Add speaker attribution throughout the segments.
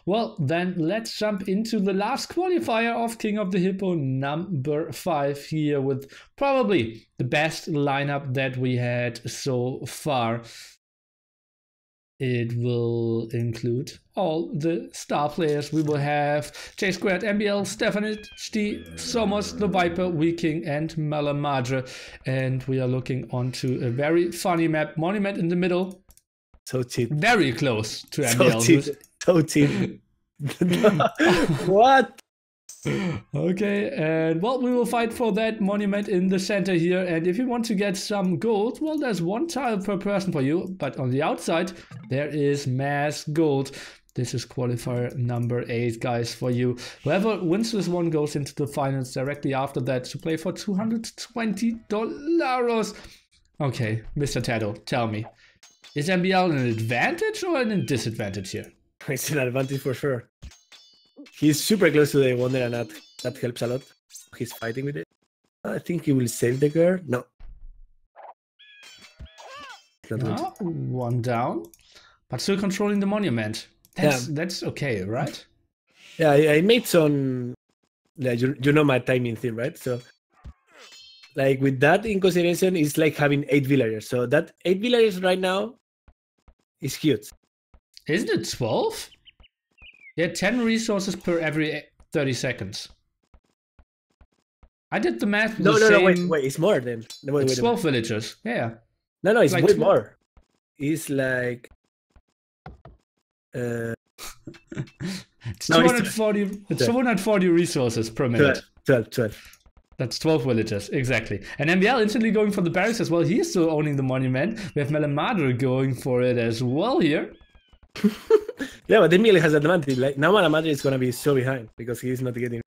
Speaker 1: Well, then let's jump into the last qualifier of King of the Hippo, number 5 here, with probably the best lineup that we had so far. It will include all the star players. We will have J Squared, MbL, Stefanich, Somos, the Viper, Weeking, and Malamadre. And we are looking onto a very funny map. Monument in the middle.
Speaker 2: So cheap.
Speaker 1: Very close to MbL.
Speaker 2: So cheap. What?
Speaker 1: Okay, and well, we will fight for that monument in the center here. And if you want to get some gold, well, there's 1 tile per person for you. But on the outside, there is mass gold. This is qualifier number 8, guys, for you. Whoever wins this one goes into the finals directly after that to play for $220. Okay, Mr. Tato, tell me, is MbL an advantage or an disadvantage here?
Speaker 2: It's an advantage for sure. He's super close to the Wonder and that helps a lot. He's fighting with it. I think he will save the girl. No.
Speaker 1: No, 1 down. But still controlling the monument. That's okay, right?
Speaker 2: Yeah, I made some... Like, you know my timing thing, right? So, like, with that in consideration, it's like having 8 villagers. So that 8 villagers right now is huge.
Speaker 1: Isn't it 12? Yeah, 10 resources per every 30 seconds. I did the math.
Speaker 2: No, wait, it's more than. No,
Speaker 1: it's 12 villagers. Yeah.
Speaker 2: No, it's like way more. It's like.
Speaker 1: It's 240. It's 240 resources per minute.
Speaker 2: 12.
Speaker 1: That's 12 villagers, exactly. And MbL instantly going for the barracks as well. He's still owning the monument. We have Malamadre going for it as well here.
Speaker 2: Yeah, but MbL has advantage. Like now, Malamadre is gonna be so behind because he's not getting.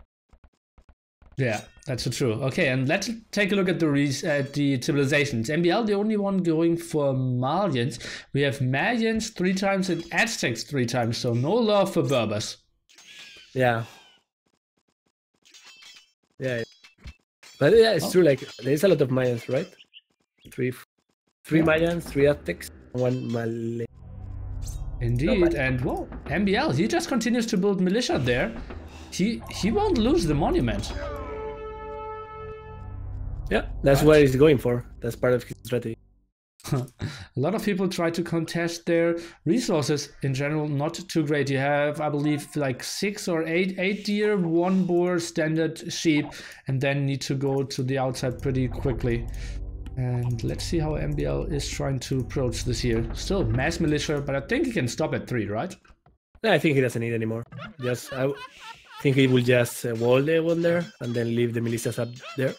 Speaker 1: Yeah, that's true. Okay, and let's take a look at the civilizations. MbL, the only one going for Malians. We have Malians 3 times and Aztecs 3 times, so no love for Berbers.
Speaker 2: Yeah. Yeah. But yeah, it's true. Like there's a lot of Mayans, right? Three Mayans, 3 Aztecs, 1 Malay.
Speaker 1: Indeed, and whoa, MbL, he just continues to build militia there. He won't lose the monument.
Speaker 2: Yeah, that's what he's going for. That's part of his strategy.
Speaker 1: A lot of people try to contest their resources in general, not too great. You have, I believe, like 6 or 8 deer, 1 boar, standard sheep, and then need to go to the outside pretty quickly. And let's see how MbL is trying to approach this here. Still mass militia, but I think he can stop at 3, right?
Speaker 2: No, I think he doesn't need anymore. I think he will just wall the one there and then leave the militias up there.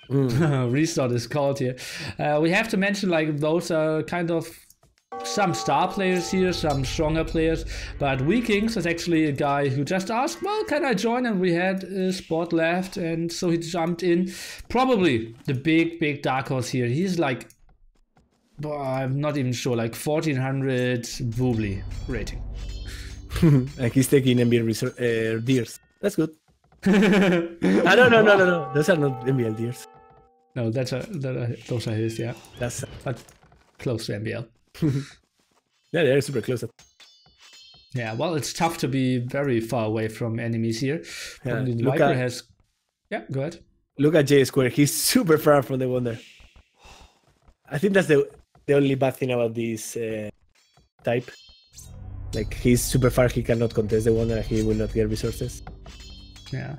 Speaker 1: Restart is called here. We have to mention, like, those are kind of some star players here, some stronger players, but Weekings is actually a guy who just asked, well, can I join? And we had a spot left, and so he jumped in. Probably the big dark horse here. He's like, I'm not even sure, like 1400 Woobly rating.
Speaker 2: Like he's taking MbL deers. That's good. No. Those are not MbL deers.
Speaker 1: No, those are his, yeah.
Speaker 2: That's
Speaker 1: close to MbL.
Speaker 2: Yeah, they're super close.
Speaker 1: Yeah, well, it's tough to be very far away from enemies here.
Speaker 2: Yeah,
Speaker 1: the Viper has... Yeah, go ahead.
Speaker 2: Look at J Square. He's super far from the Wonder. I think that's the only bad thing about this type. Like, he's super far. He cannot contest the Wonder. He will not get resources.
Speaker 1: Yeah.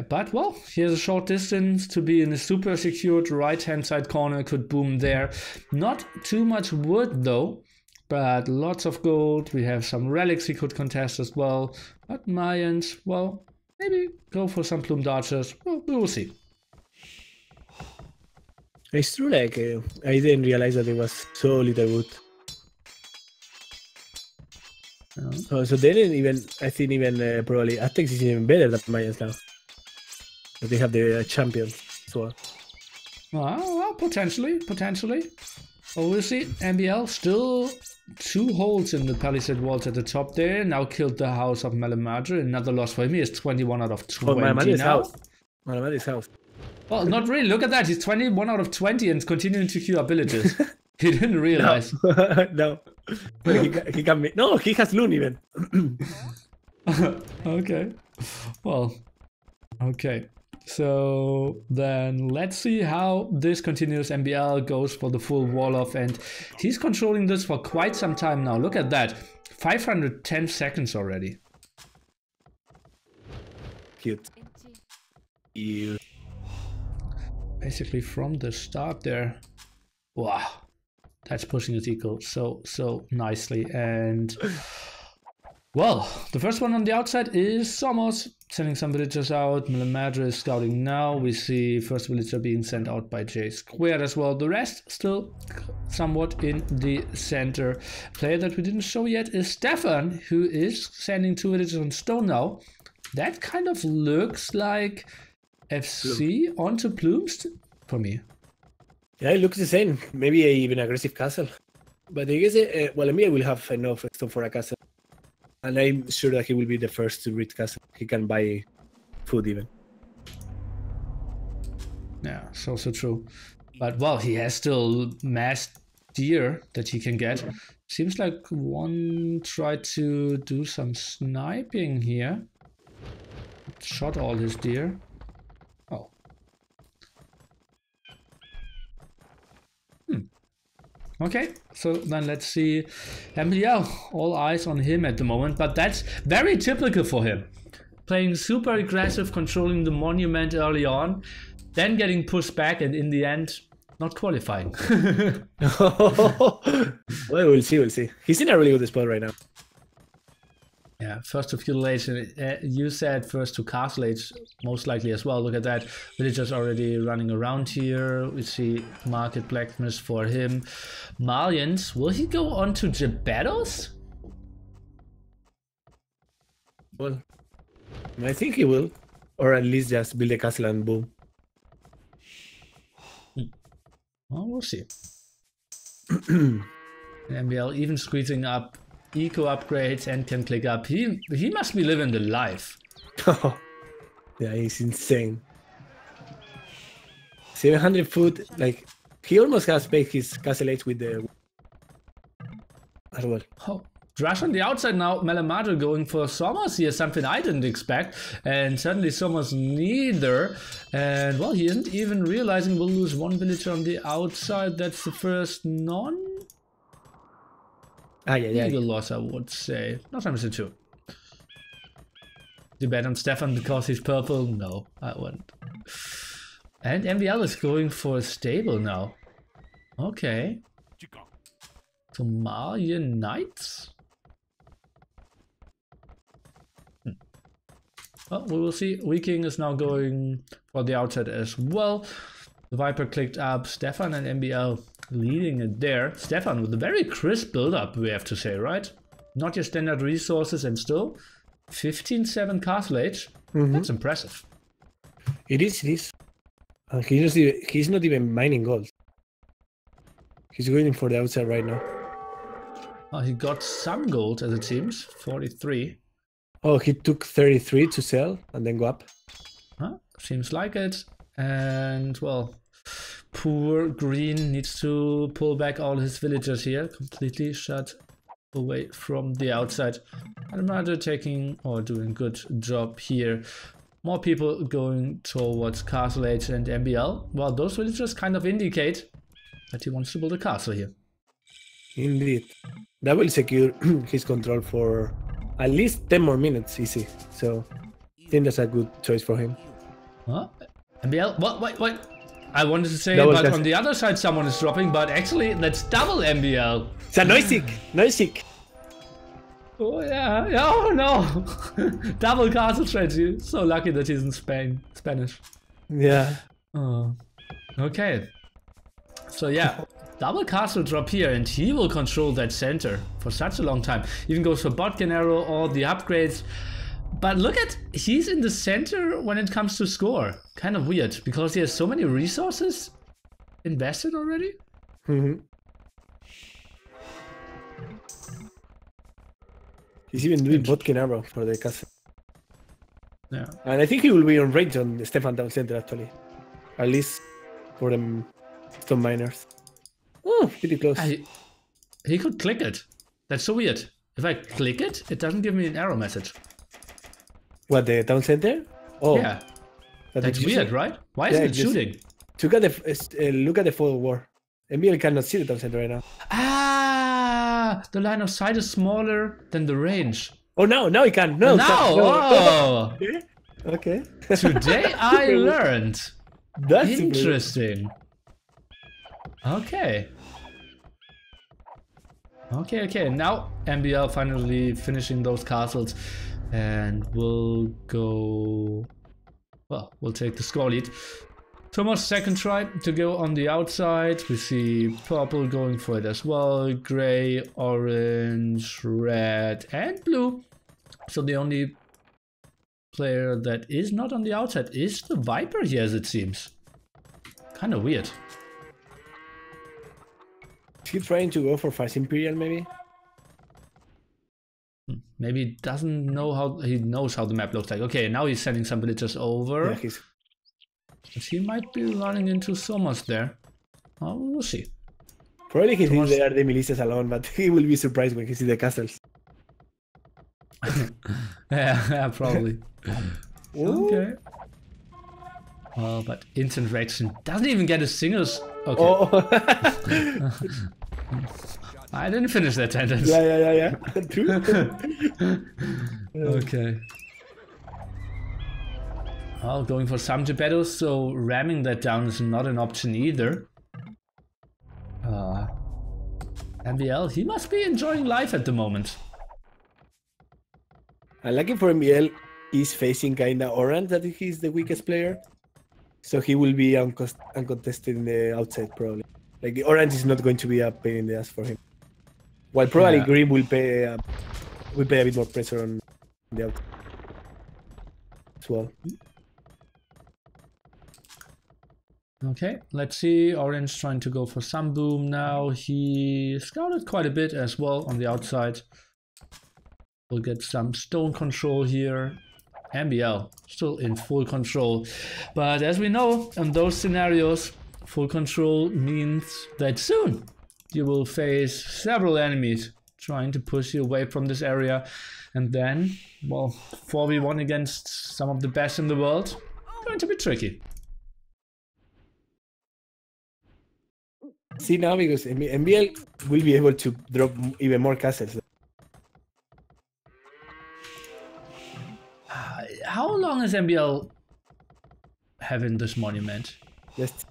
Speaker 1: But, well, he has a short distance to be in a super secured right-hand side corner, could boom there. Not too much wood, though, but lots of gold. We have some relics he could contest as well. But Mayans, well, maybe go for some plumed archers. Well, we will see.
Speaker 2: It's true, like, I didn't realize that it was so little wood. Oh, so they didn't even, I think even probably Aztecs is even better than Mayans now. But they have the champion as well.
Speaker 1: Well, potentially. Well, we'll see. MbL still 2 holes in the palisade walls at the top there. Now killed the house of Malamadre. Another loss for him. He is 21 out of 20
Speaker 2: Malamadre's
Speaker 1: now.
Speaker 2: house. Malamadre's house.
Speaker 1: Well, not really. Look at that. He's 21 out of 20 and continuing to queue up villages. He didn't realize.
Speaker 2: No. Well, he can be. No, he has Loon even.
Speaker 1: Okay. Well, okay. So then let's see how this continues. MbL goes for the full wall off, and he's controlling this for quite some time now. Look at that. 510 seconds already.
Speaker 2: Cute. Cute.
Speaker 1: Basically from the start there. Wow. That's pushing his eco so nicely. And well, the first one on the outside is Somos sending some villagers out. Milimadra is scouting now. We see first villager being sent out by J Squared as well. The rest still somewhat in the center. Player that we didn't show yet is Stefan, who is sending 2 villagers on stone now. That kind of looks like FC onto Plumes for me.
Speaker 2: Yeah, it looks the same. Maybe even aggressive castle. But I guess, well, MbL will have enough stone for a castle. And I'm sure that he will be the first to reach castle. He can buy food even.
Speaker 1: Yeah, it's also true. But well, he has still mass deer that he can get. Seems like one tried to do some sniping here. Shot all his deer. Oh. Okay, so then let's see MbL. All eyes on him at the moment, but that's very typical for him. Playing super aggressive, controlling the monument early on, then getting pushed back, and in the end, not qualifying.
Speaker 2: Well, we'll see. He's in a really good spot right now.
Speaker 1: Yeah, first to feudal age. You said first to castle age, most likely as well. Look at that. Villagers already running around here. We see market blacksmith for him. Malians, will he go on to Gebetos?
Speaker 2: Well, I think he will. Or at least just build a castle and boom.
Speaker 1: Well, we'll see. MbL even squeezing up eco upgrades and can click up. He must be living the life.
Speaker 2: Yeah, he's insane. 700 foot, like he almost has paid his castle age with the as well.
Speaker 1: Oh, Drash on the outside now. Milimadra going for Somos here, something I didn't expect, and certainly Somos neither. And well, he isn't even realizing we'll lose 1 villager on the outside. That's the first non legal loss, I would say. Not time to 2. Do you bet on Stefan because he's purple? No, I wouldn't. And MbL is going for a stable now. Okay. Somalian Knights? Well, we will see. Weaking is now going for the outside as well. The Viper clicked up. Stefan and MbL leading it there. Stefan with a very crisp build-up, we have to say, right? Not your standard resources, and still 15-7 castle age. That's impressive.
Speaker 2: It is. He's not even mining gold. He's going for the outside right now.
Speaker 1: He got some gold, as it seems. 43.
Speaker 2: Oh, he took 33 to sell and then go up.
Speaker 1: Huh? Seems like it. And, well, poor Green needs to pull back all his villagers here. Completely shut away from the outside. And Milimadra taking or doing good job here. More people going towards Castle Age and MbL. Well, those villagers kind of indicate that he wants to build a castle here.
Speaker 2: Indeed. That will secure his control for at least 10 more minutes, easy. So I think that's a good choice for him.
Speaker 1: Huh? MbL? What? Wait. I wanted to say, but on the other side someone is dropping, but actually that's double MbL.
Speaker 2: It's a Noisig.
Speaker 1: Oh yeah, oh no. Double castle trade. So lucky that he's in Spanish.
Speaker 2: Yeah.
Speaker 1: Oh. Okay. So yeah, double castle drop here, and he will control that center for such a long time. Even goes for Botkin arrow, all the upgrades. But look at, he's in the center when it comes to score. Kind of weird, because he has so many resources invested already.
Speaker 2: He's even doing Botkin arrow for the castle.
Speaker 1: Yeah.
Speaker 2: And I think he will be on range on the Stefan down center actually. At least for them stone miners. Oh, pretty close.
Speaker 1: He could click it. That's so weird. If I click it, it doesn't give me an error message.
Speaker 2: What, the town center? Oh,
Speaker 1: Yeah. That's weird, right? Why isn't it shooting?
Speaker 2: Look at the forward war. MbL cannot see the town center right now.
Speaker 1: Ah, the line of sight is smaller than the range.
Speaker 2: Oh, now it can. No,
Speaker 1: oh.
Speaker 2: Okay.
Speaker 1: Today I learned.
Speaker 2: That's
Speaker 1: interesting. Okay. Okay. Now MbL finally finishing those castles, and we'll go. Well, we'll take the score lead. Thomas' second try to go on the outside. We see purple going for it as well. Gray, orange, red, and blue. So the only player that is not on the outside is the Viper here, as it seems. Kind of weird.
Speaker 2: Is he trying to go for fast Imperial, maybe?
Speaker 1: Maybe he doesn't know how. He knows how the map looks like. Okay, now he's sending some villagers over.
Speaker 2: Yeah, he's...
Speaker 1: He might be running into Somos there. Oh, we'll see.
Speaker 2: Probably he thinks they are the militias alone, but he will be surprised when he sees the castles.
Speaker 1: yeah, probably. Okay. Oh, but instant reaction doesn't even get a single. Okay.
Speaker 2: Oh.
Speaker 1: I didn't finish that sentence.
Speaker 2: Yeah. True.
Speaker 1: Okay. Oh, going for some Geppettos, so ramming that down is not an option either. MbL, he must be enjoying life at the moment.
Speaker 2: I'm lucky for MbL, he's facing kinda Orange, that he's the weakest player. So he will be uncontested in the outside probably. Like the Orange is not going to be a pain in the ass for him. While probably Green will pay a bit more pressure on the outside as well.
Speaker 1: Okay, let's see. Orange trying to go for some boom now. He scouted quite a bit as well on the outside. We'll get some stone control here. MbL still in full control. But as we know, in those scenarios, full control means that soon you will face several enemies trying to push you away from this area. And then, well, 4v1 against some of the best in the world, going to be tricky.
Speaker 2: See now, because MbL will be able to drop even more castles.
Speaker 1: How long is MbL having this monument?
Speaker 2: Just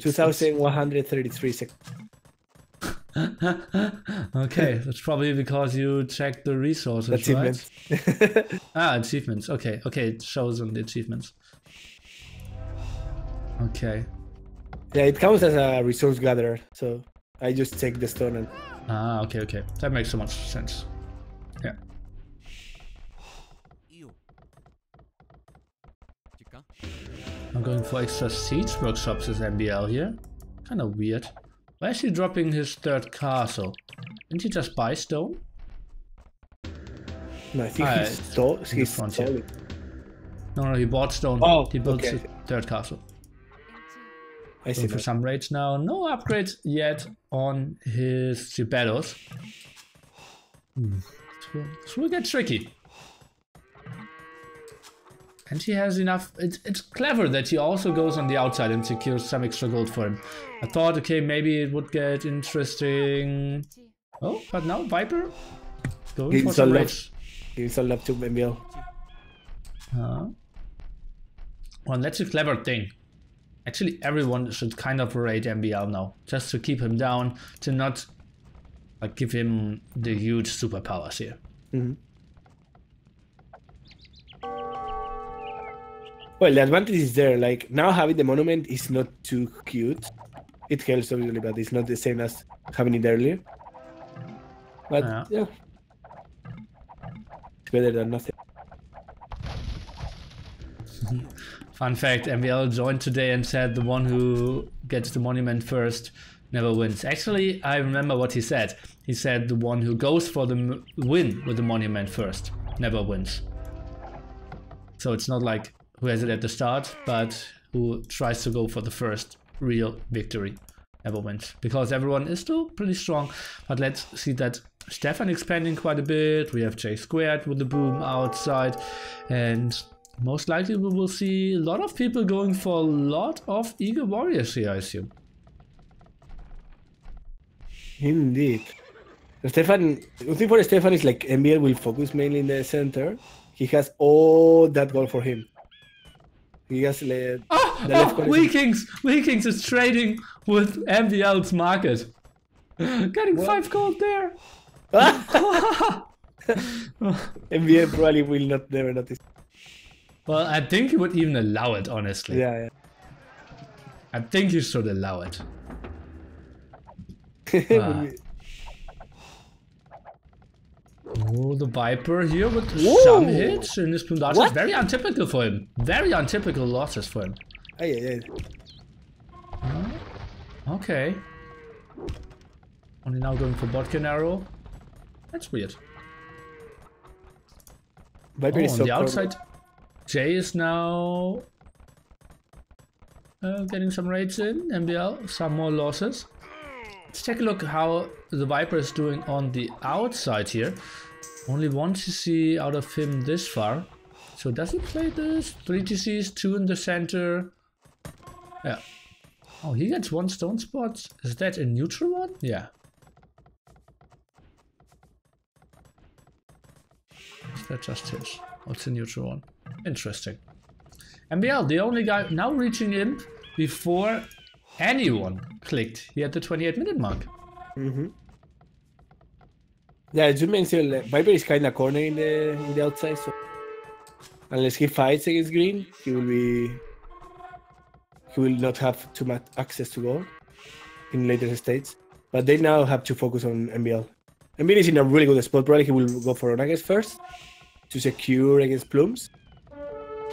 Speaker 2: 2,133 seconds.
Speaker 1: Okay, that's probably because you checked the resources,
Speaker 2: Achievements.
Speaker 1: Right? Achievements. Okay, it shows on the achievements. Okay.
Speaker 2: Yeah, it counts as a resource gatherer, so I just take the stone and...
Speaker 1: Okay. That makes so much sense. Yeah. I'm going for extra siege workshops as MbL here. Kind of weird. Why is he dropping his third castle? Didn't he just buy stone?
Speaker 2: No, I think he's stalling.
Speaker 1: No, he bought stone.
Speaker 2: Oh,
Speaker 1: he built his third castle.
Speaker 2: I see.
Speaker 1: For some raids now. No upgrades yet on his Geppettos. This will get tricky. And he has enough. It's clever that he also goes on the outside and secures some extra gold for him. I thought, okay, maybe it would get interesting. Oh, but now Viper going for some raids.
Speaker 2: He's all up to MbL.
Speaker 1: Well, that's a clever thing. Actually, everyone should kind of raid MbL now, just to keep him down, to not give him the huge superpowers here.
Speaker 2: Mm-hmm. Well, the advantage is there. Like now, having the monument is not too cute. It helps obviously, but it's not the same as having it earlier. But yeah, it's better than nothing.
Speaker 1: Fun fact, MbL joined today and said the one who gets the monument first never wins. Actually, I remember what he said. He said the one who goes for the win with the monument first never wins. So it's not like who has it at the start, but who tries to go for the first real victory ever wins, because everyone is still pretty strong. But let's see that Stefan expanding quite a bit. We have J squared with the boom outside, and most likely we will see a lot of people going for a lot of eager warriors here, I assume.
Speaker 2: Indeed. Stefan, the thing for Stefan is like MbL will focus mainly in the center. He has all that goal for him. He has the left
Speaker 1: Weakings is trading with MbL's market. Getting 5 gold there.
Speaker 2: MbL probably will not never notice.
Speaker 1: Well, I think he would even allow it, honestly.
Speaker 2: Yeah.
Speaker 1: I think you should allow it. Oh, the Viper here with some hits in his plumage. It's very untypical for him. Very untypical losses for him. Okay. Only now going for Botkin arrow. That's weird.
Speaker 2: Viper is
Speaker 1: on
Speaker 2: so
Speaker 1: the outside. Jay is now getting some raids in. MbL, some more losses. Let's take a look how the Viper is doing on the outside here. Only 1 TC out of him this far. So does he play this? 3 TCs, 2 in the center. Yeah. Oh, he gets 1 stone spot. Is that a neutral one? Yeah. Is that just his? What's a neutral one? Interesting. MbL, the only guy now reaching in before anyone clicked. He had the 28-minute mark.
Speaker 2: Yeah, as you mentioned, Viper is kind of corner in the outside, so unless he fights against green, he will not have too much access to gold in later states. But they now have to focus on MbL. MbL is in a really good spot. Probably he will go for Onages first to secure against Plumes,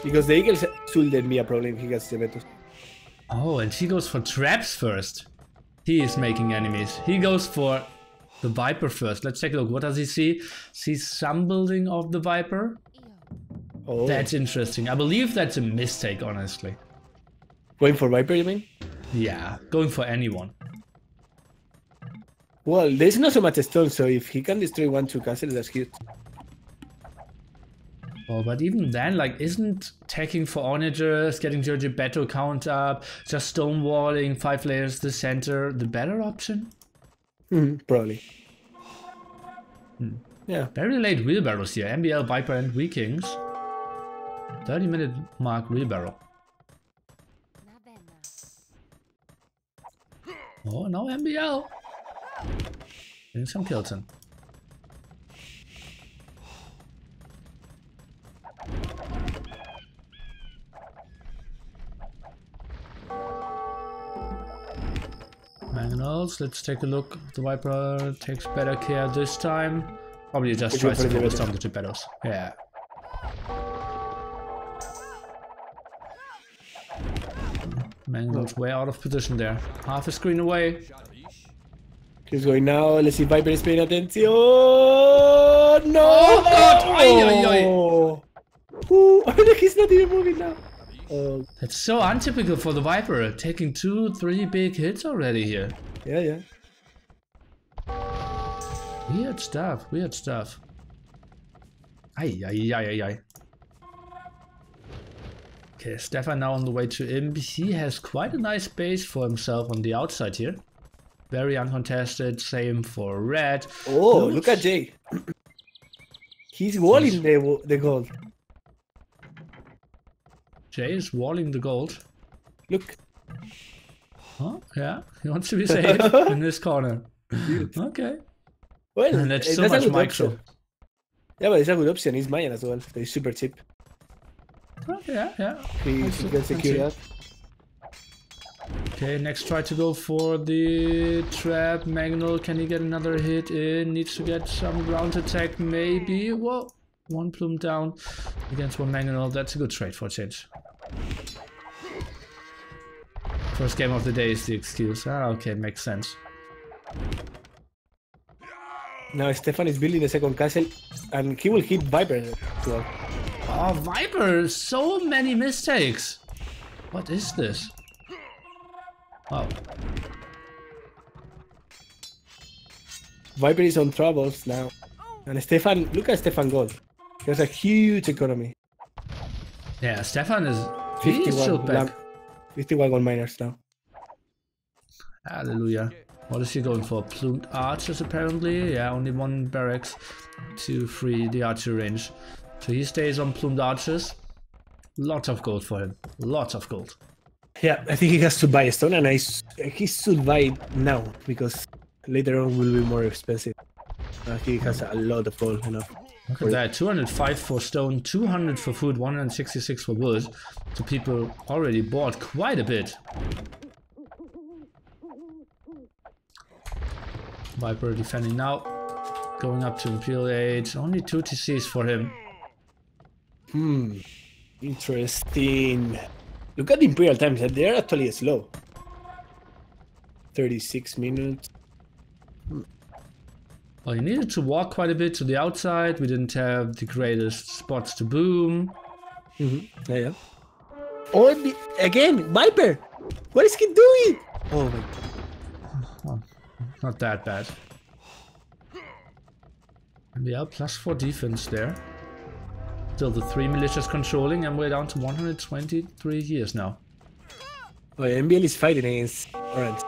Speaker 2: because the Eagles shouldn't be a problem if he gets the Vetus.
Speaker 1: Oh, and he goes for traps first. He is making enemies. He goes for the Viper first. Let's take a look. What does he see? Sees some building of the Viper. Oh. That's interesting. I believe that's a mistake, honestly.
Speaker 2: Going for Viper, you mean?
Speaker 1: Yeah, going for anyone.
Speaker 2: Well, there's not so much stone, so if he can destroy 1-2 castles, that's huge.
Speaker 1: Oh, but even then, like, isn't taking for onagers, getting your Beto count up, just stonewalling 5 layers to the center the better option?
Speaker 2: Probably.
Speaker 1: Yeah. Very late wheelbarrows here. MbL, Viper, and Weakings. 30-minute mark wheelbarrow. Oh, now MbL. Getting some kills in. Mangonels, let's take a look. The Viper takes better care this time. Probably just tries to focus on the two battles. Yeah. Mangonels way out of position there. Half a screen away.
Speaker 2: He's going now. Let's see if Viper is paying attention. No!
Speaker 1: Oh god!
Speaker 2: Oh, he's not even moving now.
Speaker 1: That's so untypical for the Viper, taking 2-3 big hits already here.
Speaker 2: Yeah.
Speaker 1: Weird stuff, weird stuff. Ay. Okay, Stefan now on the way to Imp. He has quite a nice base for himself on the outside here. Very uncontested, same for red.
Speaker 2: Oh, look at Jay. He's walling the gold.
Speaker 1: Jay is walling the gold.
Speaker 2: Look.
Speaker 1: Oh, yeah. He wants to be safe in this corner. Okay.
Speaker 2: Well,
Speaker 1: and that's so much micro.
Speaker 2: Yeah, but it's a good option. He's Mayan as well. He's super cheap.
Speaker 1: Oh, yeah.
Speaker 2: He can secure that.
Speaker 1: Okay, next try to go for the trap. Magnol, can he get another hit in? Needs to get some ground attack, maybe. Whoa. 1 plume down against 1 Mangonel. That's a good trade for a change. First game of the day is the excuse. Ah, okay, makes sense.
Speaker 2: Now Stefan is building the second castle and he will hit Viper as well.
Speaker 1: Oh, Viper! So many mistakes! What is this? Wow.
Speaker 2: Viper is on troubles now. And Stefan, look at Stefan gold. He has a huge economy.
Speaker 1: Yeah, Stefan is 51 back.
Speaker 2: 51 gold miners now.
Speaker 1: Hallelujah. What is he going for? Plumed archers apparently? Yeah, only one barracks to free the archer range. So he stays on plumed archers. Lots of gold for him. Lots of gold.
Speaker 2: Yeah, I think he has to buy a stone, and he should buy it now because later on will be more expensive. He has a lot of gold enough.
Speaker 1: Look at that, 205 for stone, 200 for food, 166 for wood. So people already bought quite a bit. Viper defending now, going up to Imperial Age, only 2 TCs for him.
Speaker 2: Interesting. Look at the Imperial times, they're actually slow. 36 minutes.
Speaker 1: Well, he needed to walk quite a bit to the outside. We didn't have the greatest spots to boom.
Speaker 2: Yeah. Oh, again, Viper! What is he doing? Oh my god.
Speaker 1: Oh, not that bad. MbL +4 defense there. Still the 3 militias controlling, and we're down to 123 years now.
Speaker 2: Oh, yeah, MbL is fighting against Orange.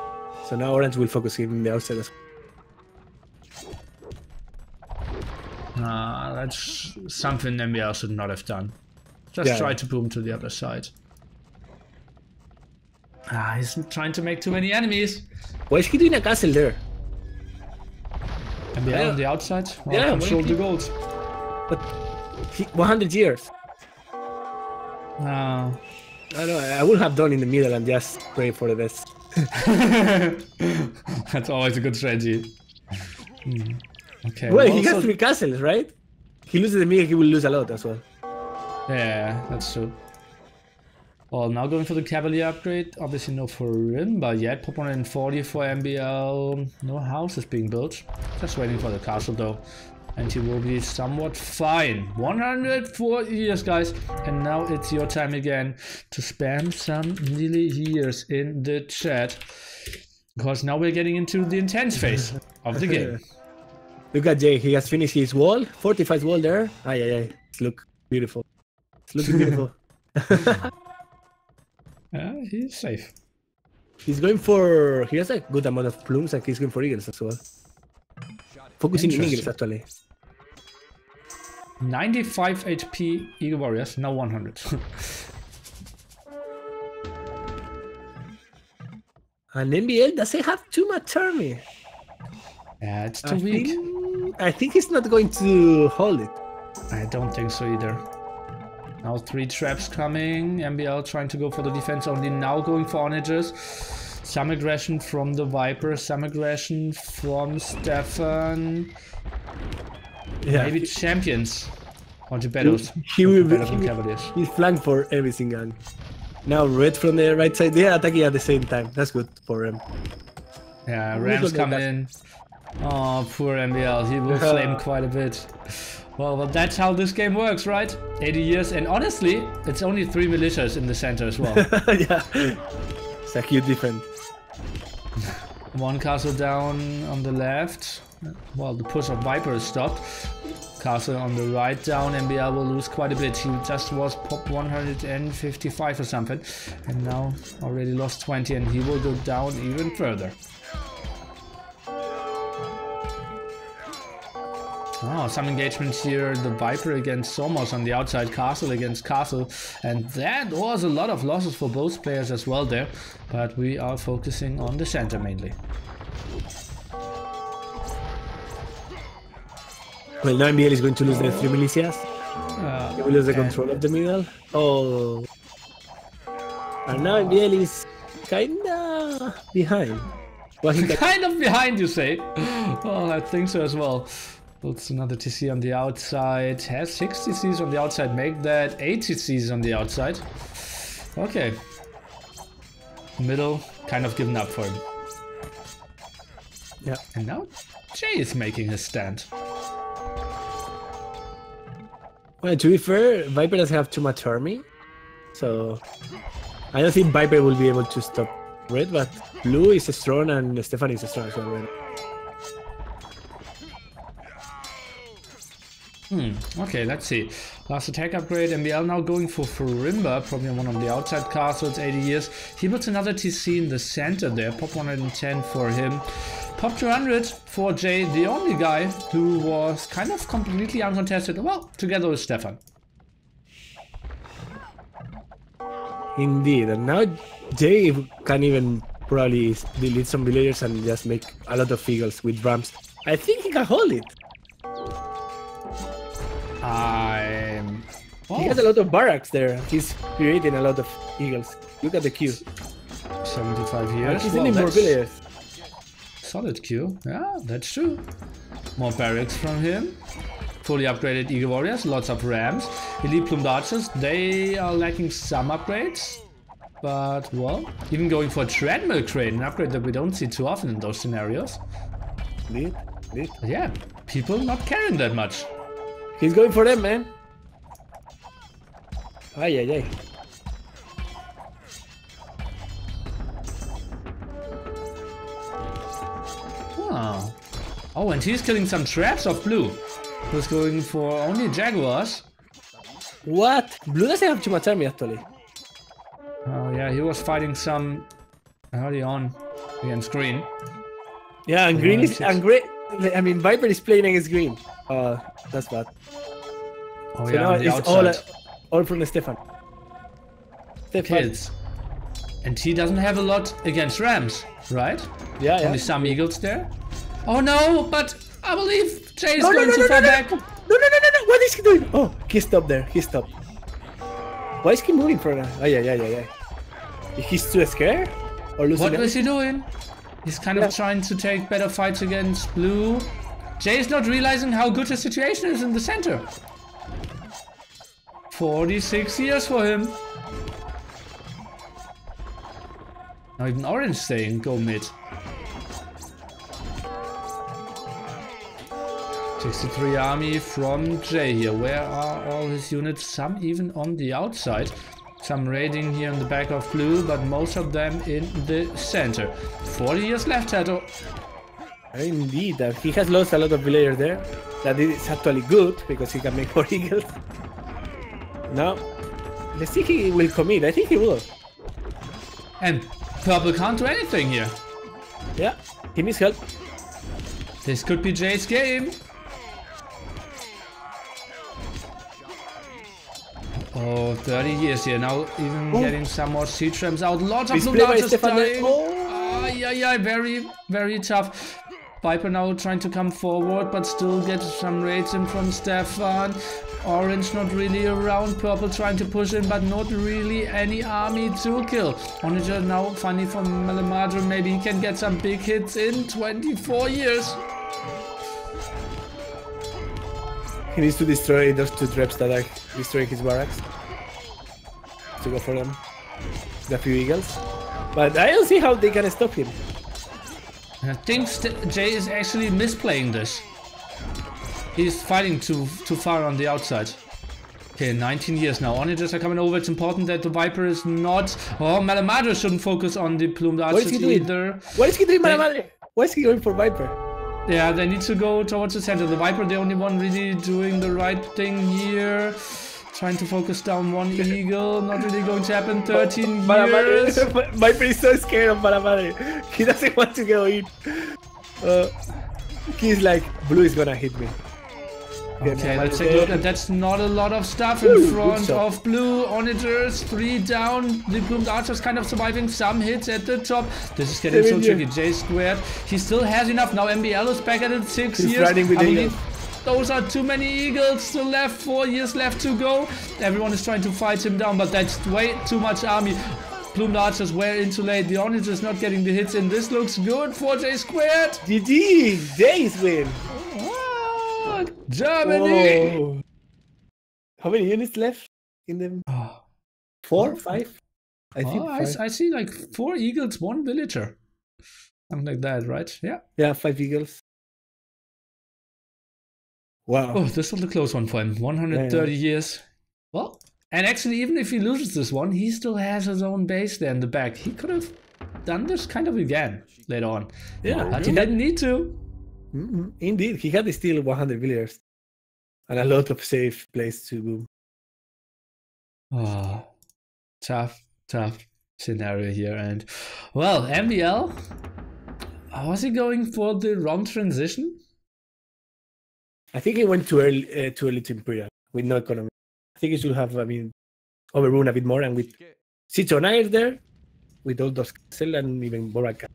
Speaker 2: So now Orange will focus him in the outside as well.
Speaker 1: That's something MbL should not have done. Just try to boom to the other side. He's trying to make too many enemies.
Speaker 2: Why is he doing a castle there?
Speaker 1: MbL on the outside? Well, control the gold.
Speaker 2: But 100 years.
Speaker 1: I
Speaker 2: don't know, I would have done in the middle and just pray for the best.
Speaker 1: That's always a good strategy. Okay.
Speaker 2: Well, he has 3 castles, right? He loses the middle, he will lose a lot as well.
Speaker 1: Yeah, that's true. Well, now going for the Cavalier upgrade. Obviously no Forimba yet. Pop 140 for MbL. No houses being built. Just waiting for the castle though. And he will be somewhat fine. 104 years, guys. And now it's your time again to spam some nearly years in the chat. Because now we're getting into the intense phase of the game.
Speaker 2: Look at Jay, he has finished his wall. 45 wall there. It looks beautiful. It's looking beautiful.
Speaker 1: Yeah, he's safe.
Speaker 2: He's going for... He has a good amount of plumes and he's going for eagles as well. Focusing on eagles actually.
Speaker 1: 95 HP Eagle Warriors, now 100.
Speaker 2: And MbL doesn't have too much army.
Speaker 1: Yeah, it's too weak.
Speaker 2: I think he's not going to hold it.
Speaker 1: I don't think so either. Now 3 traps coming. MbL trying to go for the defense only. Now going for onagers. Some aggression from the Viper. Some aggression from Stefan. Yeah. Maybe champions. Or Gebetos.
Speaker 2: He will be. He's flanked for every single. Now red from the right side. They are attacking at the same time. That's good for him.
Speaker 1: Yeah, Rams come in. Oh, poor MbL. He will flame quite a bit. Well, that's how this game works, right? 80 years, and honestly, it's only 3 militias in the center as well.
Speaker 2: Yeah, it's a huge difference.
Speaker 1: 1 castle down on the left. Well, the push of Viper is stopped. Castle on the right down. MbL will lose quite a bit. He just was pop 155 or something, and now already lost 20, and he will go down even further. Oh, some engagements here. The Viper against Somos on the outside, Castle against Castle. And that was a lot of losses for both players as well there. But we are focusing on the center mainly.
Speaker 2: Well, now MbL is going to lose the 3 militias. He will lose the control of the middle. Oh. And now MbL is kinda behind.
Speaker 1: Well, kind of behind, you say? Well, I think so as well. Builds another TC on the outside. Has 6 TCs on the outside. Make that 8 TCs on the outside. Okay. Middle, kind of given up for him.
Speaker 2: Yeah.
Speaker 1: And now Jay is making his stand.
Speaker 2: Well, to be fair, Viper doesn't have too much army. So I don't think Viper will be able to stop red, but blue is strong and Stefan is strong as well.
Speaker 1: Okay, let's see. Last attack upgrade. MbL now going for Farimba, probably on one of the outside castles, 80 years. He puts another TC in the center there. Pop 110 for him. Pop 200 for Jay, the only guy who was kind of completely uncontested. Well, together with Stefan.
Speaker 2: Indeed, and now Jay can even probably delete some villagers and just make a lot of eagles with rams. I think he can hold it. He has a lot of barracks there. He's creating a lot of eagles. Look at the queue.
Speaker 1: 75 years.
Speaker 2: He's needing more villagers.
Speaker 1: Solid queue. Yeah, that's true. More barracks from him. Fully upgraded Eagle Warriors. Lots of rams. Elite Plumed Archers. They are lacking some upgrades. But, well, even going for a treadmill crane, an upgrade that we don't see too often in those scenarios.
Speaker 2: Indeed.
Speaker 1: But yeah, people not caring that much.
Speaker 2: He's going for them, man. Ay.
Speaker 1: Oh, and he's killing some traps of blue. Who's going for only jaguars.
Speaker 2: What? Blue doesn't have too much army, actually.
Speaker 1: Oh, yeah, he was fighting some early on against green.
Speaker 2: Yeah, and green is... And green, I mean, Viper is playing against green. That's bad.
Speaker 1: Oh,
Speaker 2: so
Speaker 1: yeah,
Speaker 2: now it's all from Stefan.
Speaker 1: Kills. And he doesn't have a lot against rams, right?
Speaker 2: Yeah.
Speaker 1: Only some eagles there. Oh no, but I believe Jay is going too far back.
Speaker 2: No. What is he doing? Oh, he stopped there. He stopped. Why is he moving for now? Oh, yeah. He's too scared? Or losing
Speaker 1: What is he doing? He's kind of trying to take better fights against blue. Jay is not realizing how good his situation is in the center. 46 years for him. Now even orange saying go mid. 63 army from Jay here. Where are all his units? Some even on the outside. Some raiding here in the back of blue, but most of them in the center. 40 years left, Tato.
Speaker 2: Indeed, he has lost a lot of villagers there. That is actually good, because he can make more eagles. Now, let's see if he will commit. I think he will.
Speaker 1: And purple can't do anything here.
Speaker 2: Yeah, he needs help.
Speaker 1: This could be Jay's game. Oh, 30 years here. Now even getting some more siege rams out. Lots of blue archers dying. Yeah, very, very tough. Viper now trying to come forward, but still get some raids in from Stefan. Orange not really around. Purple trying to push in, but not really any army to kill. Onager now finally from Malamadre. Maybe he can get some big hits in 24 years.
Speaker 2: He needs to destroy those two traps that are destroying his barracks. To go for them. The few eagles. But I don't see how they can stop him.
Speaker 1: I think Jay is actually misplaying this. He's fighting too far on the outside. Okay, 19 years now. Onagers are coming over. It's important that the Viper is not... Oh, Malamadre shouldn't focus on the plumed archers either.
Speaker 2: What is he doing, Malamadre? Why is he going for Viper?
Speaker 1: Yeah, they need to go towards the center. The Viper, the only one really doing the right thing here. Trying to focus down one eagle. Not really going to happen. 13 years.
Speaker 2: Viper is so scared of Malamadre. He doesn't want to go in. He's like, blue is gonna hit me.
Speaker 1: Okay, let's take a look. And that's not a lot of stuff in front of blue. Onagers, 3 down. The plumed archers kind of surviving. Some hits at the top. This is getting so tricky. J squared. He still has enough. Now MbL is back at it. 6 years.
Speaker 2: Riding with eagles.
Speaker 1: Those are too many eagles still left. 4 years left to go. Everyone is trying to fight him down, but that's way too much army. Plumed archers were in too late. The Onagers is not getting the hits in. This looks good for J squared.
Speaker 2: GG. Jay's win.
Speaker 1: Germany!
Speaker 2: Whoa. How many units left in them? 4? 5? I think 5.
Speaker 1: I see like 4 eagles, 1 villager. Something like that, right? Yeah.
Speaker 2: Yeah, 5 eagles. Wow.
Speaker 1: Oh, this was a close one for him. 130 years. Well, and actually, even if he loses this one, he still has his own base there in the back. He could have done this kind of again later on.
Speaker 2: Yeah,
Speaker 1: but he didn't need to.
Speaker 2: Indeed, he had still 100 villagers. and a lot of safe plays to boom.
Speaker 1: Oh, tough scenario here. And well, MbL, was he going for the wrong transition?
Speaker 2: I think he went too early to Imperial with no economy. I think he should have, overrun a bit more, and with Citron Iron there, with all those castle and even Borakan.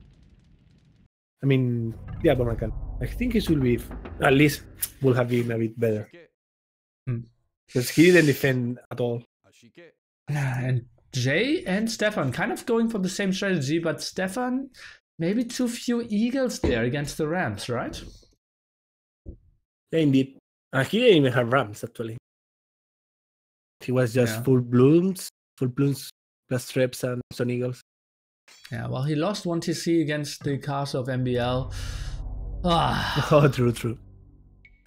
Speaker 2: Borakan. I think he should be, at least, would have been a bit better. Because he didn't defend at all.
Speaker 1: And Jay and Stefan kind of going for the same strategy, but Stefan, maybe too few eagles there against the Rams, right?
Speaker 2: Yeah, indeed. He didn't even have Rams, actually. He was just full blooms plus Treps and some eagles.
Speaker 1: Yeah, well, he lost 1 TC against the castle of MbL.
Speaker 2: Oh, true.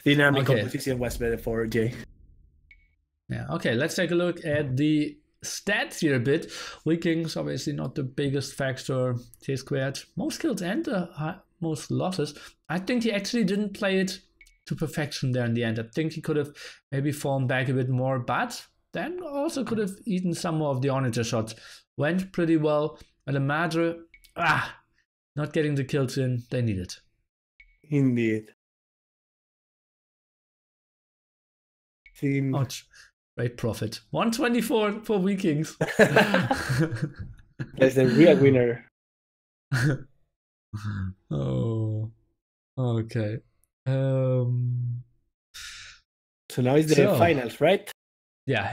Speaker 2: Dynamic composition was better for Jay.
Speaker 1: Yeah, okay, let's take a look at the stats here a bit. Weakings, obviously not the biggest factor. T squared, most kills and most losses. I think he actually didn't play it to perfection there in the end. I think he could have maybe fallen back a bit more, but then also could have eaten some more of the Onager shots. Went pretty well. But the Madre, not getting the kills in they needed.
Speaker 2: Indeed.
Speaker 1: Great profit. 124 for Vikings.
Speaker 2: That's the real winner.
Speaker 1: Oh, okay.
Speaker 2: So now it's the finals, right?
Speaker 1: Yeah,